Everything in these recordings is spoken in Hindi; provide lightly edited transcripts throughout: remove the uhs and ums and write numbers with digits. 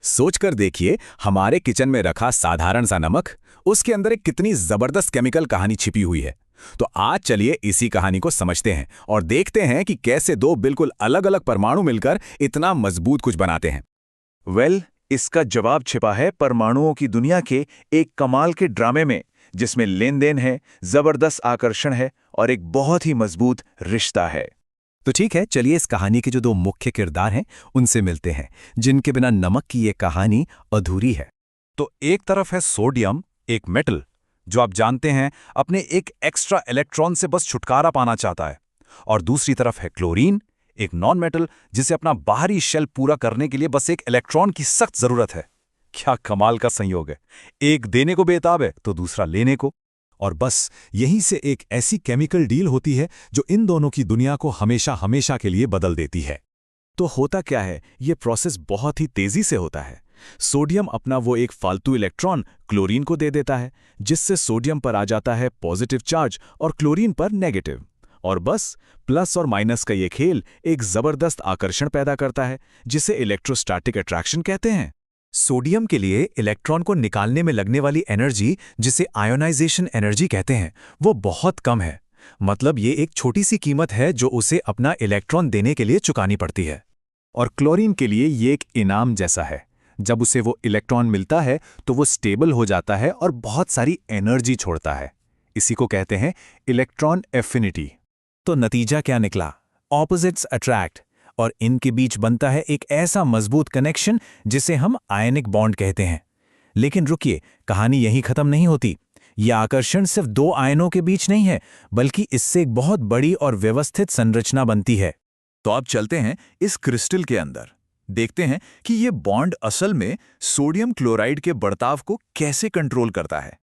सोचकर देखिए, हमारे किचन में रखा साधारण सा नमक, उसके अंदर एक कितनी जबरदस्त केमिकल कहानी छिपी हुई है। तो आज चलिए इसी कहानी को समझते हैं और देखते हैं कि कैसे दो बिल्कुल अलग अलग परमाणु मिलकर इतना मजबूत कुछ बनाते हैं। इसका जवाब छिपा है परमाणुओं की दुनिया के एक कमाल के ड्रामे में, जिसमें लेन देन है, जबरदस्त आकर्षण है और एक बहुत ही मजबूत रिश्ता है। तो ठीक है, चलिए इस कहानी के जो दो मुख्य किरदार हैं उनसे मिलते हैं, जिनके बिना नमक की ये कहानी अधूरी है। तो एक तरफ है सोडियम, एक मेटल जो आप जानते हैं अपने एक एक्स्ट्रा इलेक्ट्रॉन से बस छुटकारा पाना चाहता है, और दूसरी तरफ है क्लोरीन, एक नॉन मेटल जिसे अपना बाहरी शेल पूरा करने के लिए बस एक इलेक्ट्रॉन की सख्त जरूरत है। क्या कमाल का संयोग है, एक देने को बेताब है तो दूसरा लेने को। और बस यहीं से एक ऐसी केमिकल डील होती है जो इन दोनों की दुनिया को हमेशा हमेशा के लिए बदल देती है। तो होता क्या है, ये प्रोसेस बहुत ही तेजी से होता है। सोडियम अपना वो एक फालतू इलेक्ट्रॉन क्लोरीन को दे देता है, जिससे सोडियम पर आ जाता है पॉजिटिव चार्ज और क्लोरीन पर नेगेटिव। और बस प्लस और माइनस का ये खेल एक जबरदस्त आकर्षण पैदा करता है, जिसे इलेक्ट्रोस्टैटिक अट्रैक्शन कहते हैं। सोडियम के लिए इलेक्ट्रॉन को निकालने में लगने वाली एनर्जी, जिसे आयोनाइजेशन एनर्जी कहते हैं, वो बहुत कम है। मतलब ये एक छोटी सी कीमत है जो उसे अपना इलेक्ट्रॉन देने के लिए चुकानी पड़ती है। और क्लोरीन के लिए ये एक इनाम जैसा है। जब उसे वो इलेक्ट्रॉन मिलता है तो वो स्टेबल हो जाता है और बहुत सारी एनर्जी छोड़ता है। इसी को कहते हैं इलेक्ट्रॉन एफिनिटी। तो नतीजा क्या निकला? ऑपोजिट्स अट्रैक्ट, और इनके बीच बनता है एक ऐसा मजबूत कनेक्शन जिसे हम आयनिक बॉन्ड कहते हैं। लेकिन रुकिए, कहानी यहीं खत्म नहीं होती। यह आकर्षण सिर्फ दो आयनों के बीच नहीं है, बल्कि इससे एक बहुत बड़ी और व्यवस्थित संरचना बनती है। तो अब चलते हैं इस क्रिस्टल के अंदर, देखते हैं कि ये बॉन्ड असल में सोडियम क्लोराइड के बढ़ताव को कैसे कंट्रोल करता है।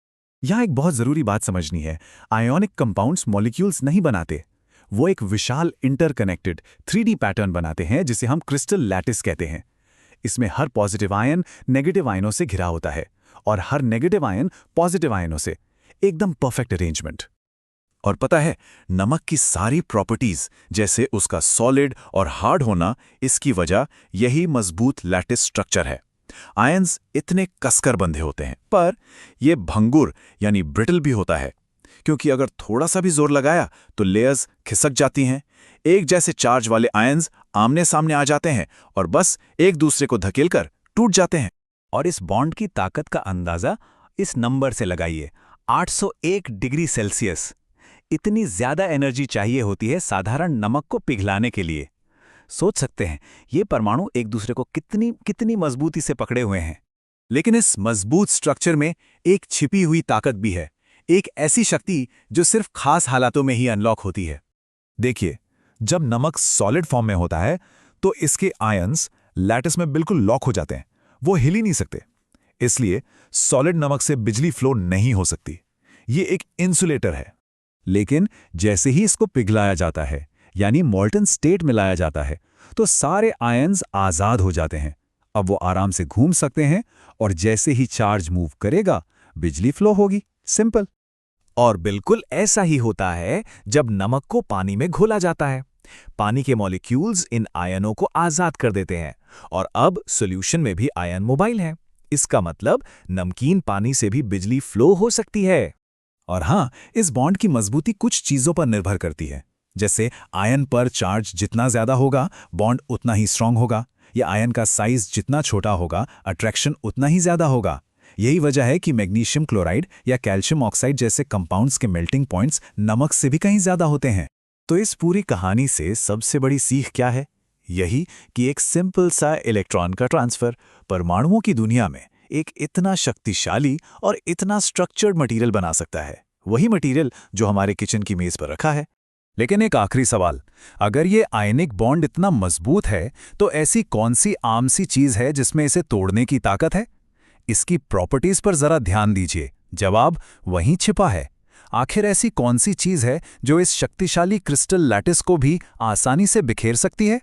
यहां एक बहुत जरूरी बात समझनी है। आयोनिक कंपाउंड्स मॉलिक्यूल्स नहीं बनाते, वो एक विशाल इंटरकनेक्टेड 3D पैटर्न बनाते हैं, जिसे हम क्रिस्टल लैटिस कहते हैं। इसमें हर पॉजिटिव आयन नेगेटिव आयनों से घिरा होता है और हर नेगेटिव आयन पॉजिटिव आयनों से। एकदम परफेक्ट अरेंजमेंट। और पता है, नमक की सारी प्रॉपर्टीज, जैसे उसका सॉलिड और हार्ड होना, इसकी वजह यही मजबूत लैटिस स्ट्रक्चर है। आयन्स इतने कसकर बंधे होते हैं, पर यह भंगुर यानी ब्रिटल भी होता है, क्योंकि अगर थोड़ा सा भी जोर लगाया तो लेयर्स खिसक जाती हैं। एक जैसे चार्ज वाले आयन्स आमने सामने आ जाते हैं और बस एक दूसरे को धकेलकर टूट जाते हैं। और इस बॉन्ड की ताकत का अंदाजा इस नंबर से लगाइए, 801 डिग्री सेल्सियस। इतनी ज्यादा एनर्जी चाहिए होती है साधारण नमक को पिघलाने के लिए। सोच सकते हैं ये परमाणु एक दूसरे को कितनी मजबूती से पकड़े हुए हैं। लेकिन इस मजबूत स्ट्रक्चर में एक छिपी हुई ताकत भी है, एक ऐसी शक्ति जो सिर्फ खास हालातों में ही अनलॉक होती है। देखिए, जब नमक सॉलिड फॉर्म में होता है तो इसके आयन्स लैटिस में बिल्कुल लॉक हो जाते हैं, वो हिल ही नहीं सकते। इसलिए सॉलिड नमक से बिजली फ्लो नहीं हो सकती। ये एक इंसुलेटर है। लेकिन जैसे ही इसको पिघलाया जाता है, यानी मॉल्टन स्टेट में लाया जाता है, तो सारे आयन्स आजाद हो जाते हैं। अब वो आराम से घूम सकते हैं और जैसे ही चार्ज मूव करेगा, बिजली फ्लो होगी। सिंपल। और बिल्कुल ऐसा ही होता है जब नमक को पानी में घोला जाता है। पानी के मॉलिक्यूल्स इन आयनों को आजाद कर देते हैं और अब सॉल्यूशन में भी आयन मोबाइल है। इसका मतलब नमकीन पानी से भी बिजली फ्लो हो सकती है। और हाँ, इस बॉन्ड की मजबूती कुछ चीजों पर निर्भर करती है। जैसे आयन पर चार्ज जितना ज्यादा होगा, बॉन्ड उतना ही स्ट्रांग होगा, या आयन का साइज जितना छोटा होगा, अट्रैक्शन उतना ही ज्यादा होगा। यही वजह है कि मैग्नीशियम क्लोराइड या कैल्शियम ऑक्साइड जैसे कंपाउंड्स के मेल्टिंग पॉइंट्स नमक से भी कहीं ज्यादा होते हैं। तो इस पूरी कहानी से सबसे बड़ी सीख क्या है? यही कि एक सिंपल सा इलेक्ट्रॉन का ट्रांसफर परमाणुओं की दुनिया में एक इतना शक्तिशाली और इतना स्ट्रक्चर्ड मटेरियल बना सकता है। वही मटेरियल जो हमारे किचन की मेज पर रखा है। लेकिन एक आखिरी सवाल, अगर ये आयनिक बॉन्ड इतना मजबूत है, तो ऐसी कौन सी आम सी चीज है जिसमें इसे तोड़ने की ताकत है? इसकी प्रॉपर्टीज पर जरा ध्यान दीजिए। जवाब वहीं छिपा है। आखिर ऐसी कौन सी चीज है जो इस शक्तिशाली क्रिस्टल लैटिस को भी आसानी से बिखेर सकती है?